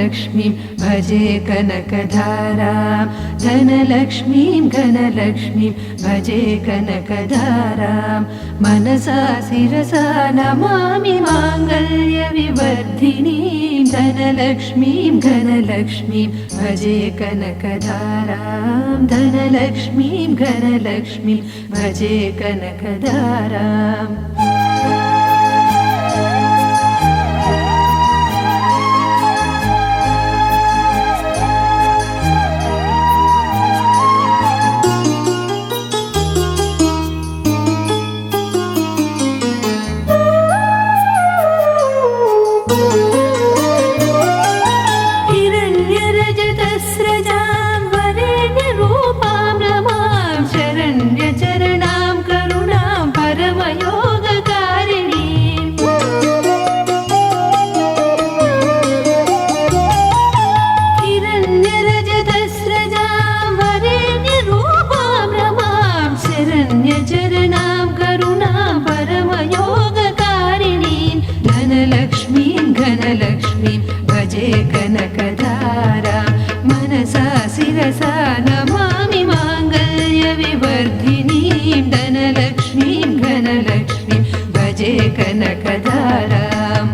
धनलक्ष्मीं भजे कनकधारां धनलक्ष्मीं घनलक्ष्मीं भजे कनकधारां मनसा शिरसा नमामि माङ्गल्यविवर्धिनीं धनलक्ष्मीं घनलक्ष्मीं भजे कनकधारां धनलक्ष्मीं घनलक्ष्मीं भजे कनकधाराम् धनलक्ष्मीं भजे कनकधारां मनसा शिरसा नमामि माङ्गल्यविवर्धिनीं धनलक्ष्मीं घनलक्ष्मीं भजे कनकधाराम्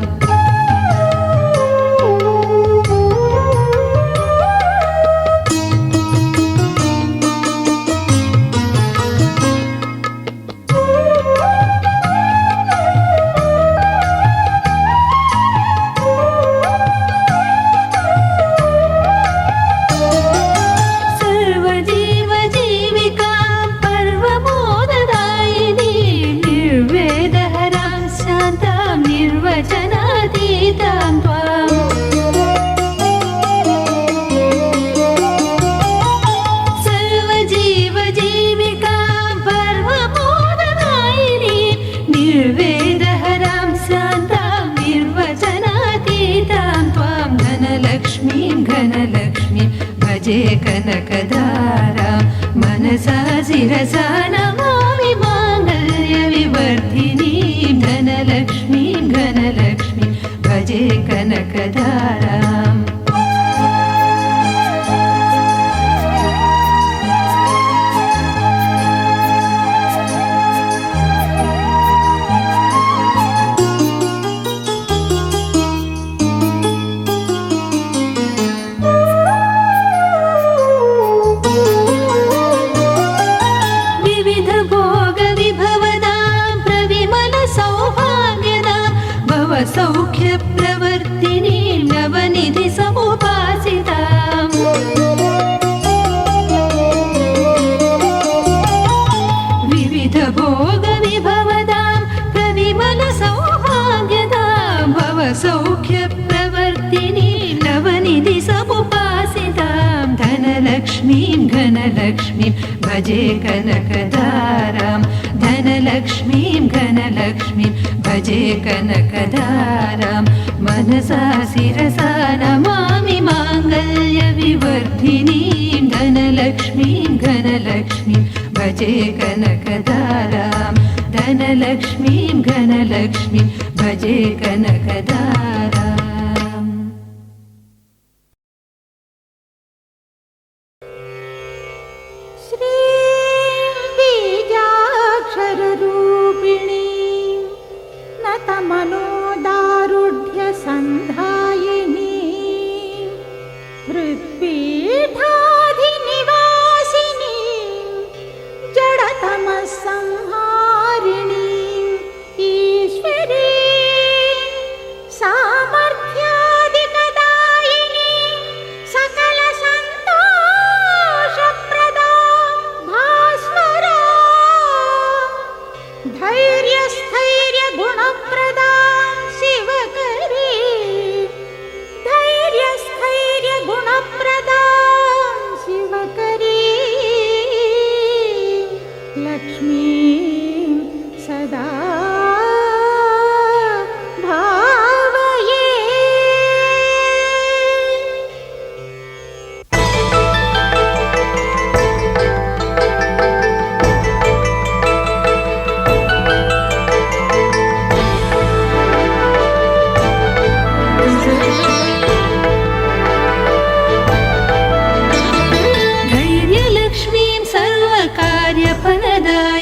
घनलक्ष्मीं भजे कनकधारां मनसा शिरसा नमामि माङ्गल्यविवर्धिनीं धनलक्ष्मीं घनलक्ष्मीं भजे कनकधाराम् सौख्यप्रवर्तिनीं नवनिधि समुपासिताम् विविधभोगविभवदां प्रविमलसौभाग्यदां भवसौख्यप्रवर्तिनीं नवनिधि समुपासितां धनलक्ष्मीं घनलक्ष्मीं भजे कनकधारां धनलक्ष्मीं घनलक्ष्मीं भजे कनकधारां मनसा शिरसा नमामि माङ्गल्यविवर्धिनीं धनलक्ष्मीं घनलक्ष्मीं भजे कनकधारां धनलक्ष्मीं घनलक्ष्मीं भजे कनकधाराम् मनोदारुढ्यसन्धायिनी हृत्पीठाधिनिवासिनी जडतमसंहारिणी ईश्वरी सामर्थ्यादिकदायिनी सकलसन्तोषप्रदा भास्वरा धैर्यस्थैर्यगुणप्रदा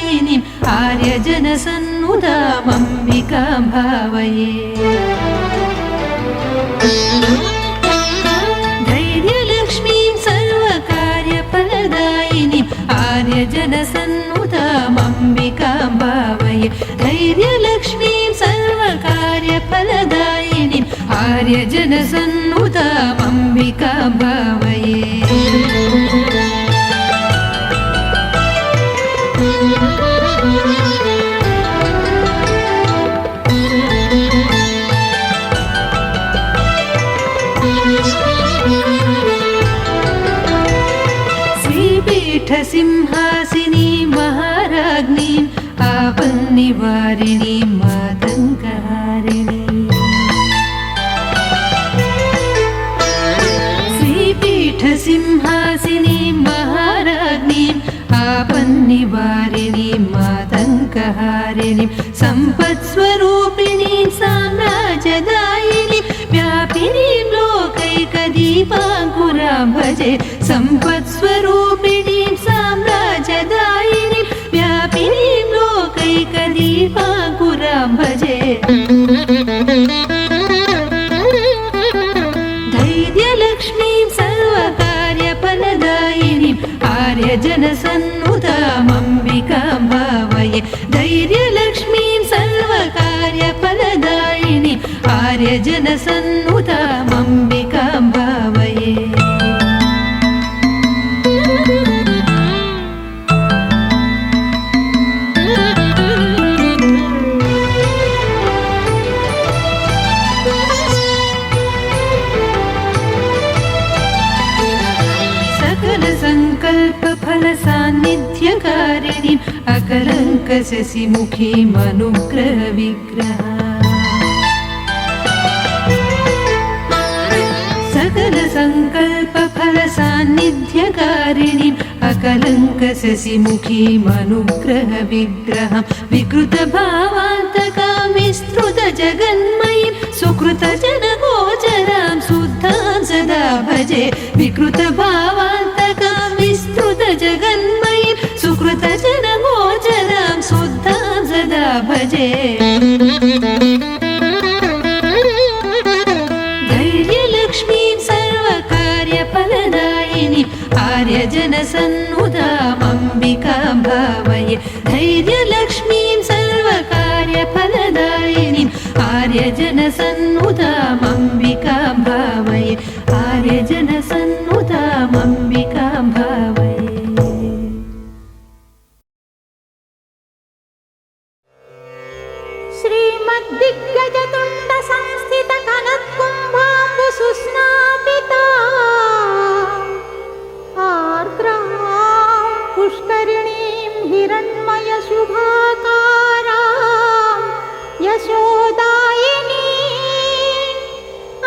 प्रदायिनीम् आर्यजनसन्नुतामम्बिकां भावये धैर्यलक्ष्मीं सर्वकार्यफलदायिनीम् आर्यजनसन्नुतामम्बिकां भावये धैर्यलक्ष्मीं सर्वकार्यफलदायिनीम् आर्यजनसन्नुतामम्बिकां भावये श्रीपीठसिंहासिनी महाराज्ञीम् आपन्निवारिणी मातङ्गहारिणी श्रीपीठसिंहासिनी महाराज्ञीम् आपन्निवारिणी मातङ्गहारिणी सम्पत्स्वरूपिणी साम्राज्यदायिनी व्यापिनीं लोकैकदीपाङ्कुरां भजे सम्पत्स्वरूपिणीं साम्राज्यदायिनी व्यापिनीं लोकैकदीपाङ्कुरां भजे धैर्यलक्ष्मीं सर्वकार्यफलदायिनीम् आर्यजनसन्नुतामम्बिकां भावये धैर्यलक्ष्मीं सर्वकार्यफलदायिनीम् आर्यजनसन्नुतामम्बिकां भावये सकलसङ्कल्पफलसान्निध्यकारिणीम् अकलङ्कशशिमुखीम् अनुग्रहविग्रहा सकलसङ्कल्पफलसान्निध्यकारिणीम् अकलङ्कशशिमुखीम् अनुग्रहविग्रहं विकृतभावान्तकां विस्तृतजगन्मयीं सुकृतजनगोचरां शुद्धां सदा भजे विकृतभावान्तकां विस्तृतजगन्मयीं सुकृतजनगोचरां शुद्धां सदा भजे धैर्यलक्ष्मीं सर्वकार्यफलदायिनीम् आर्यजनसन्नुतामम्बिकां भावये धैर्यलक्ष्मीं सर्वकार्यफलदायिनीम् आर्यजनसन्नुतामम्बिकां भावये आर्यजनसन्नुतामम्बिकां भावये श्रीमद्दिग्गजतुण्ड संस्थित कनत्कुम्भाम्बु सुस्नापिता आर्द्रां पुष्करिणीं हिरण्मय शुभाकारां यशोदायिनी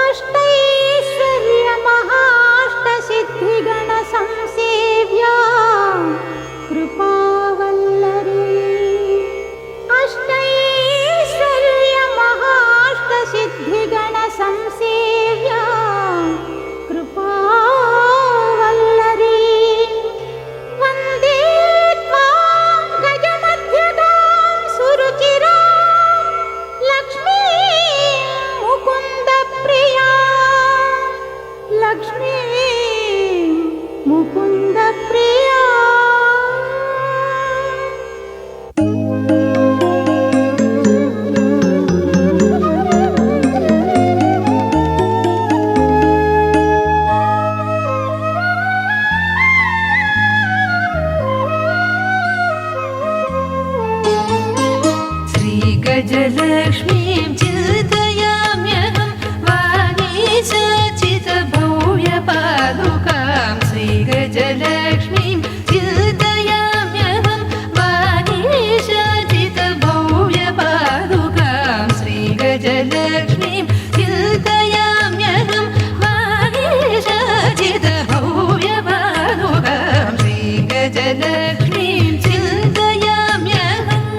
अष्टैश्वर्य महाष्टसिद्धिगण संसेव्या कृपावल्लरी अष्टैश्वर्य महाष्टसिद्धिगण संसेव्या कृपावल्लरी वन्दे त्वां गजमध्यगां सुरुचिरां लक्ष्मीं मुकुन्दप्रियां लक्ष्मीं मुकुन्दप्रिया श्रीगजलक्ष्मीं चिन्तयाम्यहं वागीशाचितभव्यपादुकां श्रीगजलक्ष्मीं चिन्तयाम्यहं वागीशाचितभव्यपादुकां श्रीगजलक्ष्मीं चिन्तयाम्यहं वागीशाचितभव्यपादुकां श्रीगजलक्ष्मीं चिन्तयाम्यहम्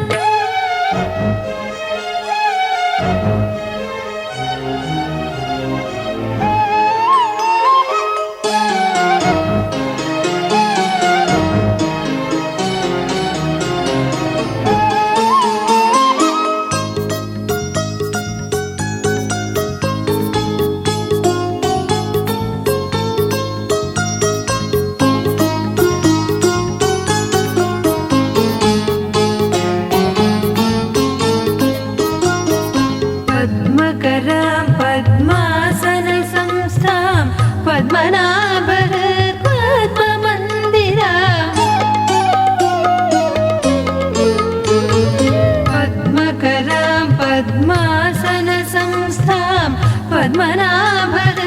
पद्मनाभः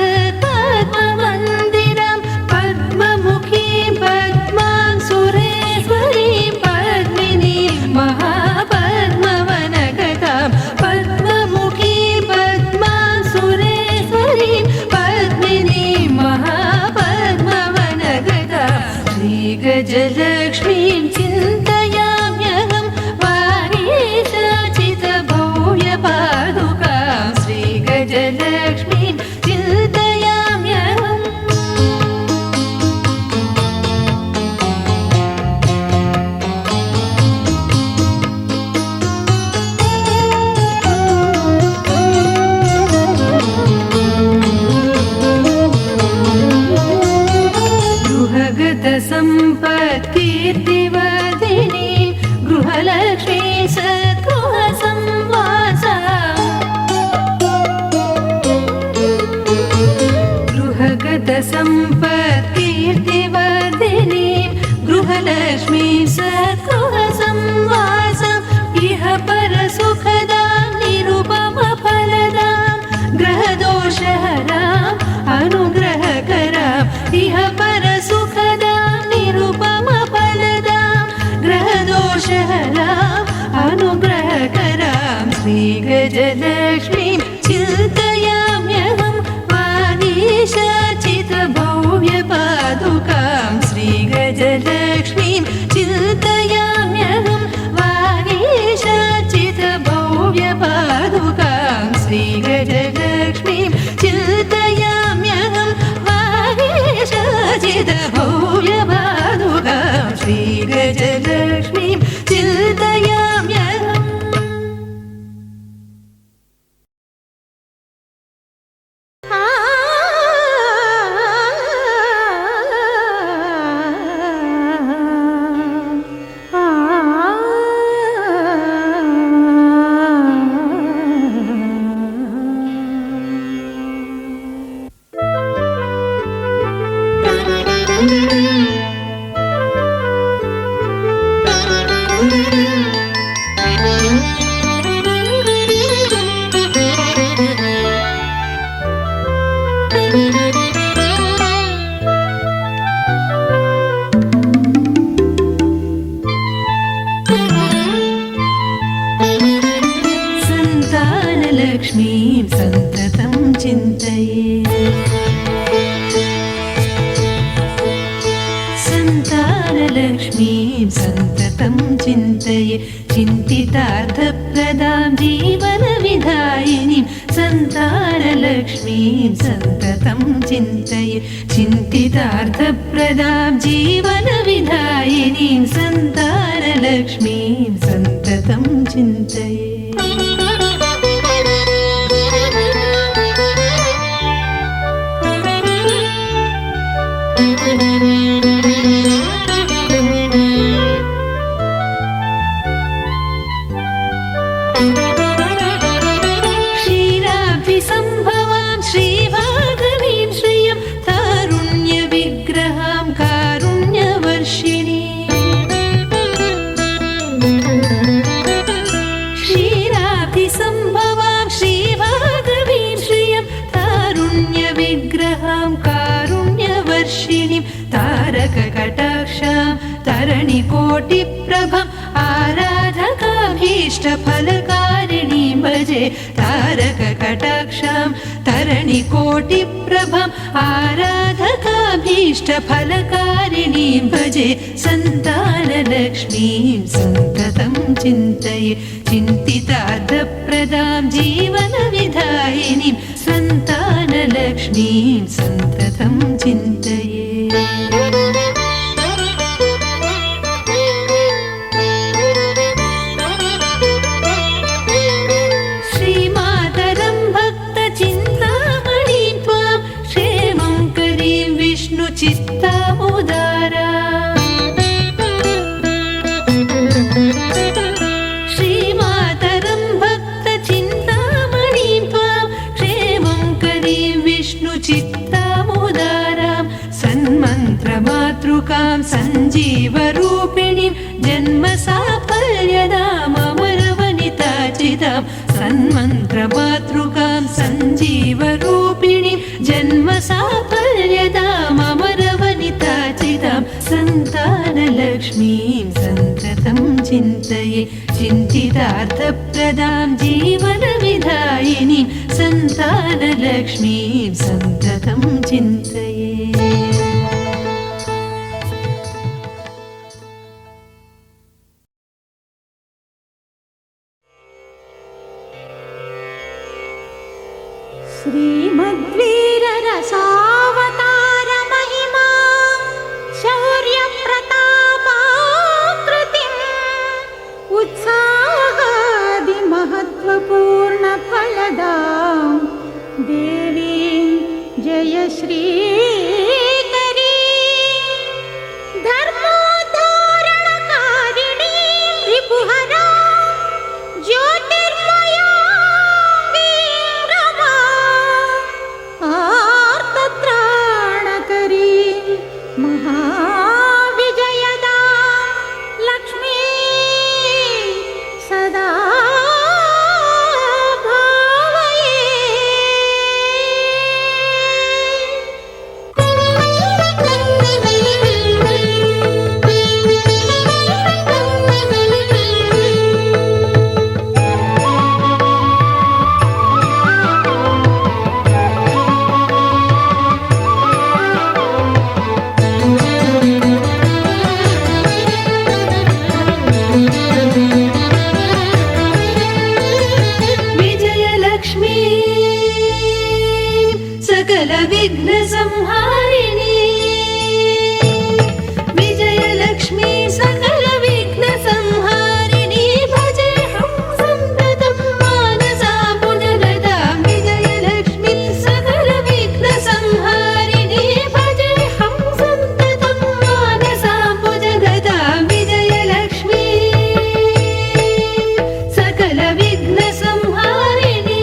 पद्ममन्दिरं पद्ममुखीं पद्मां सुरेश्वरीं पद्मिनीं महापद्मवनगतां पद्ममुखीं पद्मां सुरेश्वरीं पद्मिनीं महापद्मवनगतां श्रीगजलक्ष्मीं चिन्तयाम्यहं वागीशाचितभव्यपादुकां श्रीगजलक्ष्मीं चिन्तयाम्यहम् गृहगतसम्पत्कीर्तिवर्धिनीं गृहलक्ष्मी सद्गृहसंवासा गृहगतसम्पत्कीर्तिवर्धिनीं गृहलक्ष्मी सद्गृहसंवासम् इह परसुखदां निरुपमफलदां ग्रहदोषहराम् अनुग्रहकराम् इह परसुखदां निरुपमफलदां ग्रहदोषहराम् अनुग्रहकरां श्रीगजलक्ष्मीं चिन्तयाम्यहं वागीशाचितभव्यपादुकां श्रीगजलक्ष्मीं चिन्तयाम्यहं वागीशाचितभव्यपादुकां श्रीगजलक्ष्मीं चिन्तयाम्यहं वागीशाचितभव्यपादुकां श्रीगजलक्ष्मीं चिन्तयाम्यहम् संतानलक्ष्मीं सन्ततं चिन्तये संतानलक्ष्मीं सन्ततं चिन्तये चिन्तितार्थप्रदां जीवनविधायिनीं संतानलक्ष्मीं सन्ततं चिन्तये चिन्तितार्थप्रदां जीवनविधायिनीं संतानलक्ष्मीं सन्ततं चिन्तये क्षीराब्धिसम्भवां श्रीभागवीं श्रियं तारुण्यविग्रहां कारुण्यवर्षिणीं क्षीराब्धिसम्भवां श्रीभागवीं श्रियं तारुण्यविग्रहां कारुण्यवर्षिणीं तारककटाक्षां तरणिकोटिप्रभम् आराधकाभीष्टफलकारिणीं भजे तारककटाक्षां तरणिकोटिप्रभम् आराधकाभीष्टफलकारिणीं भजे संतानलक्ष्मीं सन्ततं चिन्तये चिन्तितार्थप्रदां जीवनविधायिनीं संतानलक्ष्मीं सन्ततं चिन्तये चित्तामुदारा श्रीमातरं भक्तचिन्तामणिं त्वां क्षेमं करीं विष्णुचित्तामुदारां सन्मन्त्रमातृकां सञ्जीवरूपिणीं जन्मसाफल्यदाममरवनिताचितां सन्मन्त्रमातृकां सञ्जीवरूपिणीं चिन्तये चिन्तितार्थप्रदां जीवनविधायिनीं सन्तानलक्ष्मीं सन्ततं चिन्तये। श्रीमद्वीररसावतार महिमा शौर्यप्रतापाकृतिम् उत्साहादिमहत्त्वपूर्णफलदां देवीं जयश्रीकरी धर्मोद्धारणकारिणीं रिपुहरां ज्योतिर्मया महाविजयदा लक्ष्मी सदा भावये। विजयलक्ष्मी सकल विघ्न संहारिणी विजयलक्ष्मी सकल विघ्न संहारिणी भजेऽहं सन्ततं मानसा भुजगदां विजयलक्ष्मी सकल विघ्न संहारिणी भजेऽहं सन्ततं मानसा भुजगदां विजयलक्ष्मी सकल विघ्न संहारिणी।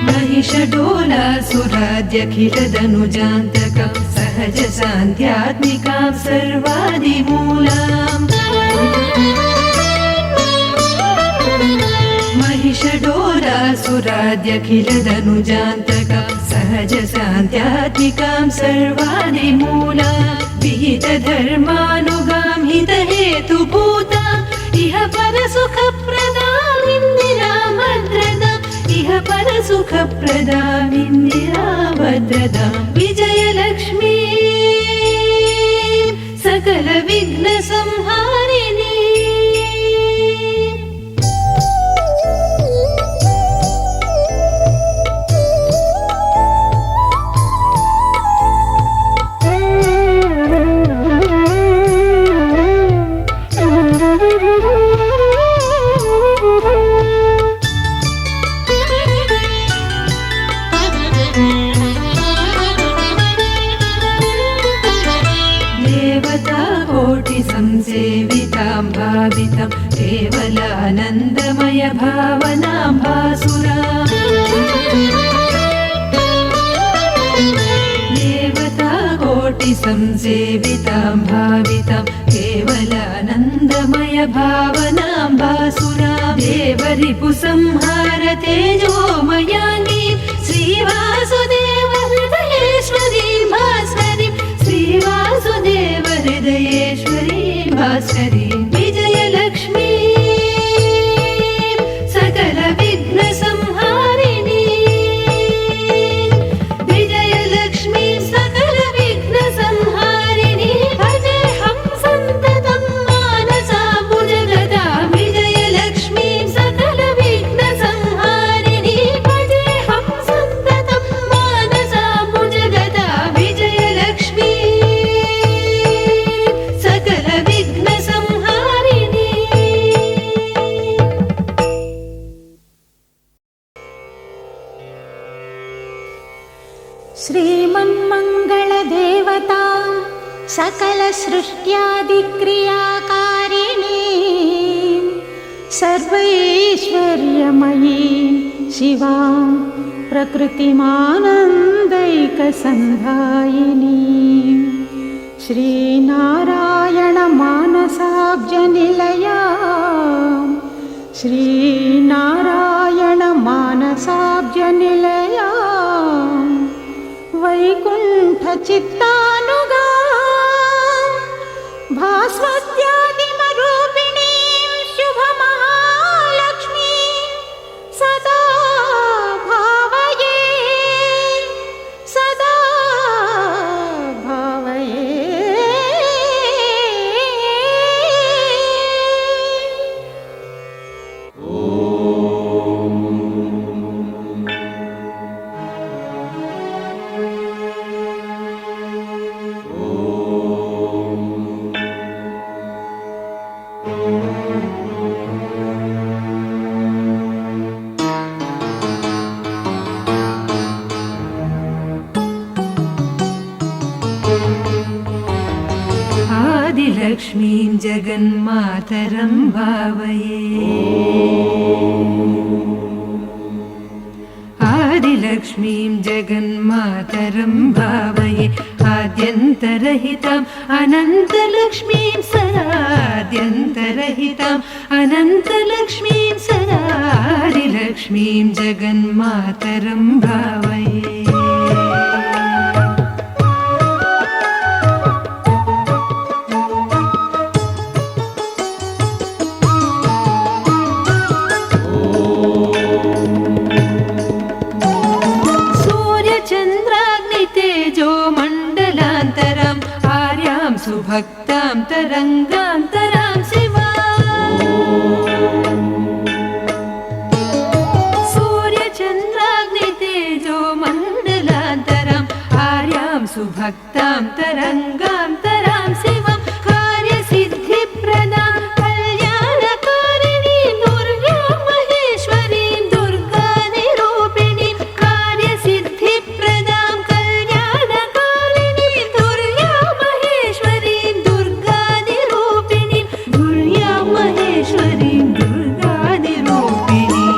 महिषडोलासुराद्यखिलदनुजान्तकं सहज सान्ध्यात्मिकां सर्वादिमूलाम् महिषडोलासुराद्यखिलदनुजान्तकं सहज सान्ध्यात्मिकां सर्वादिमूलाम् विहितधर्मानुगां हितहेतुभूतां इह परसुखप्रदाम् इन्दिराभद्रदाम् इह परसुखप्रदाम् इन्दिराभद्रदाम् विजयलक्ष्मी सकल विघ्न संहारिणी। संसेवितां भावितां केवलानन्दमय भावनां भासुरां देवताकोटिसंसेवितां भावितां केवलानन्दमय भावनां भासुरां देवरिपुसंहार तेजोमयाङ्गी श्रीवासुदेव हृदयेश्वरी भास्करी श्रीवासुदेव हृदयेश्वरी भास्करी विजयलक्ष्मी सकल विघ्न संहारिणी विजयलक्ष्मी सकल विघ्न संहारिणी भजेऽहं सन्ततं मानसा भुजगदां विजयलक्ष्मी सकल विघ्न संहारिणी भजेऽहं सन्ततं मानसा भुजगदां विजयलक्ष्मी सकल विघ्न संहारिणी। श्रीमन्मङ्गलदेवता सकलसृष्ट्यादिक्रियाकारिणी सर्वैश्वर्यमयी शिवां प्रकृतिमानन्दैकसन्धायिनी ಶ್ರೀನಾರಾಯಣ ಮಾನಸಾಬ್ಜನಿಲಯ ಶ್ರೀನಾರಾಯಣ ಮಾನಸಾಬ್ಜನಿಲಯ ವೈಕುಂಠ ಚಿತ್ತಾನುಗಾ ಭಾಸ್ವತ್ಯಾದಿಮರೂಪಿಣೀ ಶುಭ ಮಹಾಲಕ್ಷ್ಮೀ ಸದಾ ಭಾವಯೇ ಸದಾ ಭಾವಯೇ. आदिलक्ष्मीं जगन्मातरं भावये. आदिलक्ष्मीं जगन्मातरं भावये. आद्यन्तरहिताम् अनन्तलक्ष्मीं सदाद्यन्तरहिताम् अनन्तलक्ष्मीं सदा आदिलक्ष्मीं जगन्मातरं भावये. सुभक्तां तरङ्गान्तरां शिवा सूर्यचन्द्राग्नितेजो मण्डलान्तराम् आर्यां सुभक्तां तरङ्गान्तरां शिवं कार्यसिद्धिप्रदां कल्याणकारिणीं दुर्गां महेश्वरीं दुर्गानिरूपिणीं कार्यसिद्धिप्रदां कल्याणकारिणीं दुर्गां महेश्वरीं दुर्गानिरूपिणीं दुर्गां महेश्वरीं दुर्गानिरूपिणीम्.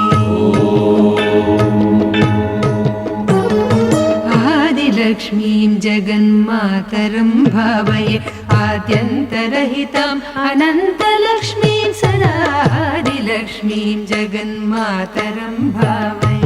आदिलक्ष्मीं जगन्मातरं भावये. आद्यन्तरहिताम् अनन्तलक्ष्मीं सदा आदिलक्ष्मीं जगन्मातरं भावये.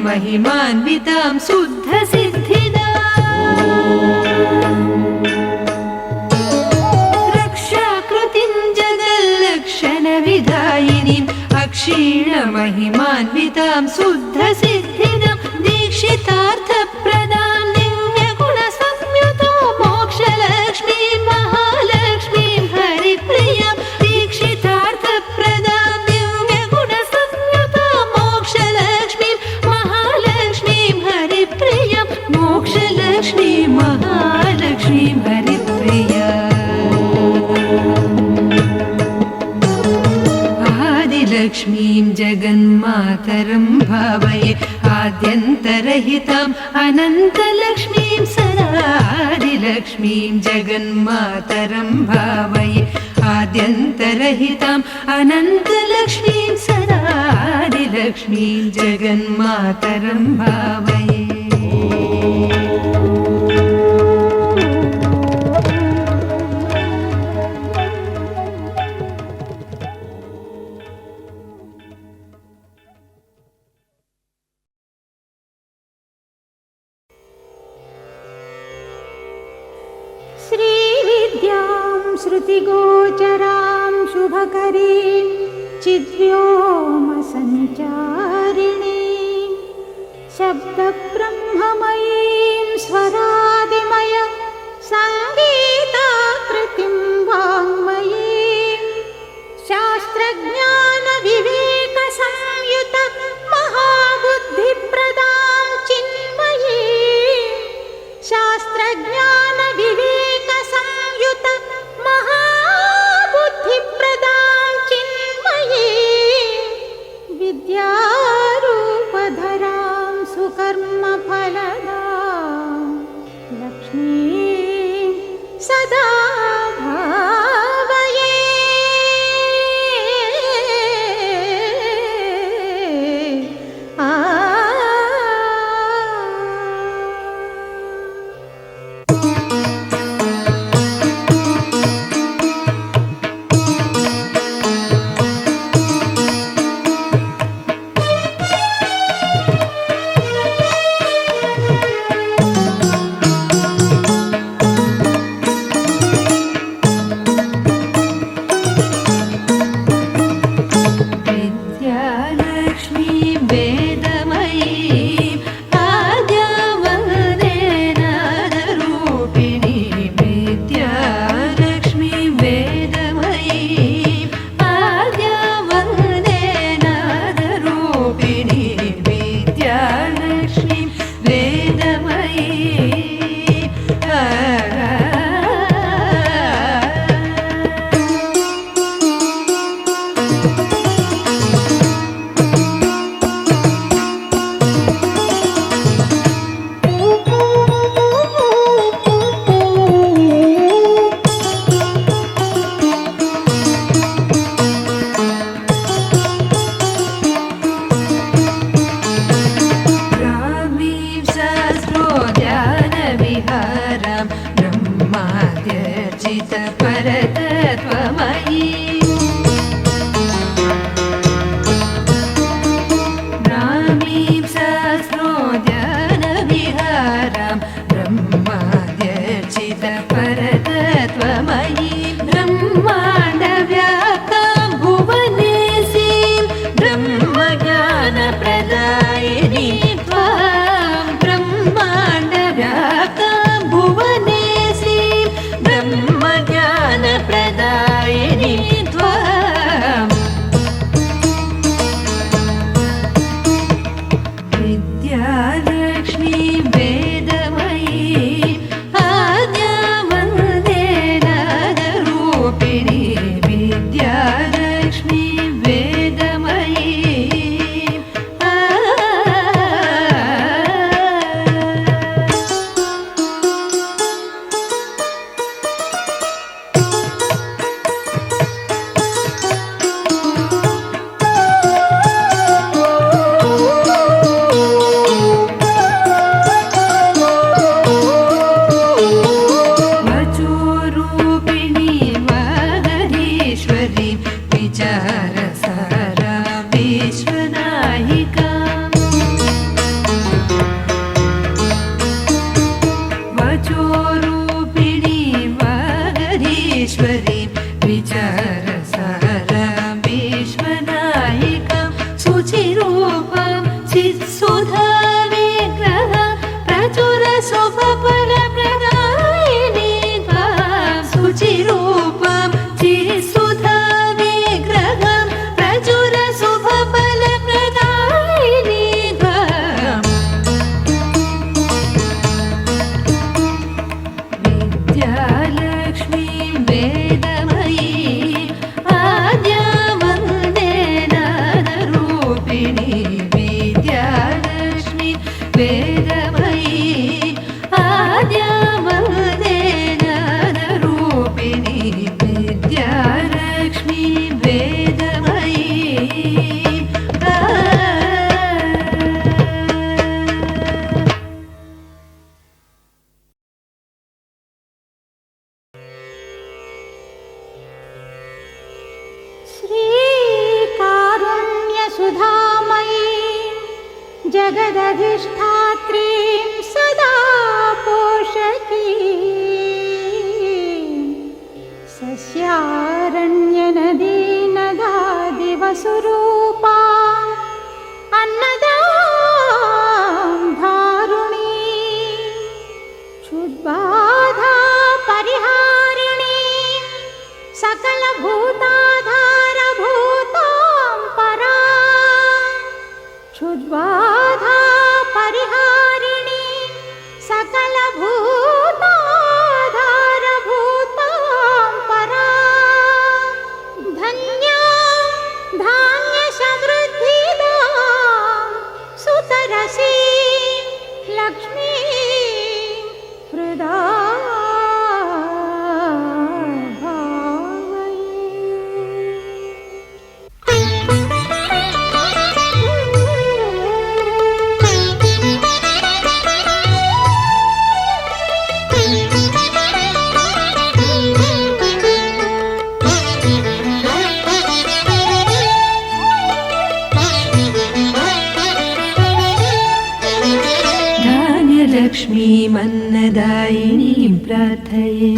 महिमान्वितां शुद्धसिद्धिदाम् रक्षाकृतिं जगल्लक्षणविधायिनीम् अक्षीणमहिमान्वितां शुद्धसिद्धिदां दीक्षितार्थप्रदां दिव्यगुणसंयुतां मोक्षलक्ष्मीं महालक्ष्मीं हरिप्रियां दीक्षितार्थप्रदां दिव्यगुणसंयुतां मोक्षलक्ष्मीं मोक्षलक्ष्मी महालक्ष्मी हरिप्रिया. आदिलक्ष्मीं जगन्मातरं भावये. आद्यन्तरहिताम् अनन्तलक्ष्मीं सदा आदिलक्ष्मीं जगन्मातरं भावये. आद्यन्तरहिताम् अनन्तलक्ष्मीं सदा आदिलक्ष्मीं जगन्मातरं भावये. श्रीविद्यां श्रुतिगोचरां शुभकरीं चिद्व्योमसञ्चारिणीं शब्दब्रह्ममयीं स्वरादिमय सङ्गीताकृतिं वाङ्मयीं शास्त्रज्ञानविवेकसंयुत महाबुद्धिप्रदां चिन्मयीं शास्त्रज्ञानविवेकसंयुत महाबुद्धिप्रदां चिन्मयीं विद्यारूपधारिणीं तपोरूपिणीं वागधीश्वरीं विचारसारां विश्वनायिकां शुचिरूपां चित्सुधाविग्रहां प्रचुरशुभफलप्रदायिनीं त्वां शुचिरूपां चित्सुधाविग्रहां प्रचुरशुभफलप्रदायिनीं त्वां विद्यालक्ष्मीं वेदमयीं आद्यां वन्दे नादरूपिणीं विद्यालक्ष्मीं वेदमयीं आद्यां वन्दे नादरूपिणीं विद्यालक्ष्मीं वेदमयीं श्रीकारुण्यसुधामयीं जगदधिष्ठात्रीं सदा पोषकीं सस्यारण्यनदीनदादिवसुरूपाम् अन्नदां धारुणीं क्षुद्बाधा परिहारिणीं सकलभूताधारभूतां परां क्षुद्बाधा परिहारिणीं सकलभूताधारभूतां परां धन्यां धान्यसमृद्धिदां सुतरसीं लक्ष्मीं हृदा धान्यलक्ष्मीमन्नदायिनीं प्रार्थये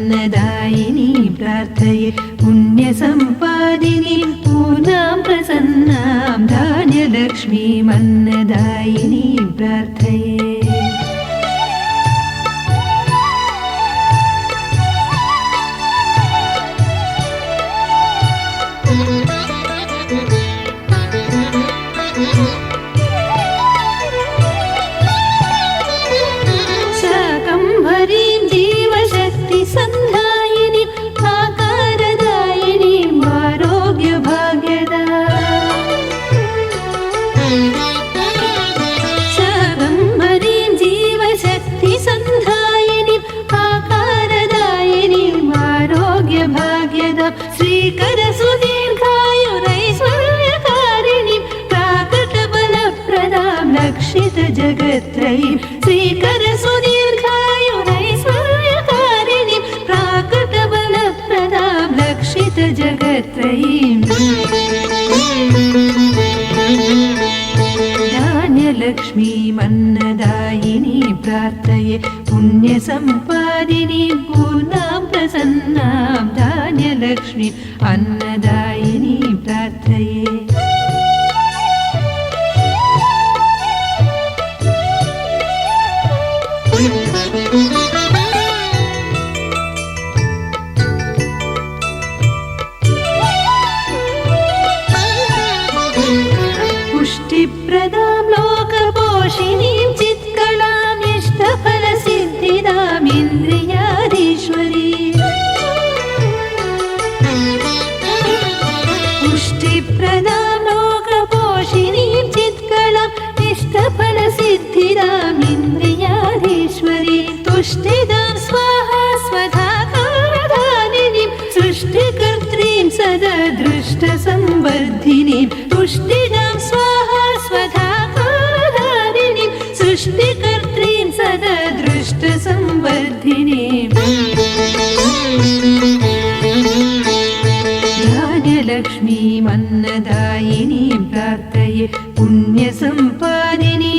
धान्यलक्ष्मीमन्नदायिनीं प्रार्थये पुण्यसम्पादिनीं पूर्णां प्रसन्नां धान्यलक्ष्मीमन्नदायिनीं प्रार्थये शाकम्भरीं जीवशक्तिसन्धायिनीं आकारदायिनीं आरोग्यभाग्यदां शाकम्भरीं जीवशक्तिसन्धायिनीं आकारदायिनीं आरोग्यभाग्यदां श्रीकरसुदीर्घायुरैश्वर्यकारिणीं प्राकटबलप्रदां लक्षितजगत्त्रयीं श्रीकरसुदीर्घायुरैश्वर्यकारिणीं प्राकटबलप्रदां लक्षितजगत्त्रयीं धान्यलक्ष्मीमन्नदायिनीं प्रार्थये पुण्यसम्पादिनीं पूर्णां प्रसन्नां धान्यलक्ष्मीम् अन्नदायिनीं प्रार्थये पुष्टिप्रदां लोकपोषिणीं चित्कलां इष्टफलसिद्धिदां इन्द्रियाधीश्वरीं पुष्टिप्रदां लोकपोषिणीं चित्कलां इष्टफलसिद्धिदां इन्द्रियाधीश्वरीं तुष्टिदां स्वाहा स्वधाकारधानिनीं सृष्टिकर्त्रीं सदा दृष्टसंवर्धिनीं तुष्टिदां स्वाहा स्वधाकारधानिनीं सृष्टिकर्त्रीं सदा दृष्टसंवर्धिनीं धान्यलक्ष्मी ലക്ഷ്മീമന്നദായിനീം പ്രാർത്ഥയെ പുണ്യസമ്പാദിനി